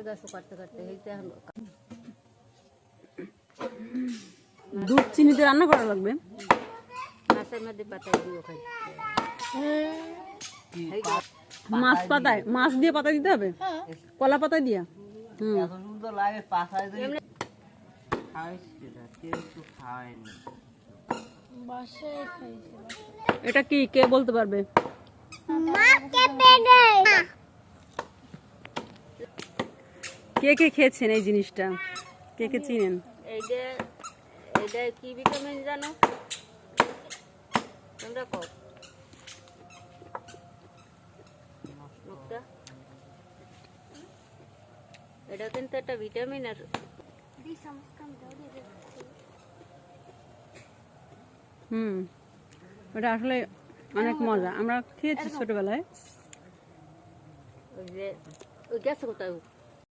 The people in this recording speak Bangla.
গেছো কাটতে কাটতে এইতে হলো দুধ চিনিতে রান্না করা লাগবে। মাছের মধ্যে পাতায় দিও খাই মাছ পাতায়, মাছ দিয়ে পাতা দিতে হবে, কলা পাতায় দিয়া। এত সুন্দর লাগে পাশায় যদি খাইছি না কেউ একটু খাওয়ায়নি। এটা কি কে বলতে পারবে? কে কে খেয়েছেন এই জিনিসটা, কে কে চিনেন? এইটা এইটা কি ভিটামিন জানো তোমরা কও মুক্তা? এটা কিন্তু একটা ভিটামিন আর ওটা আসলে অনেক মজা, আমরা খেয়েছি ছোটবেলায়। ওই যে ওই গেছে কোথায়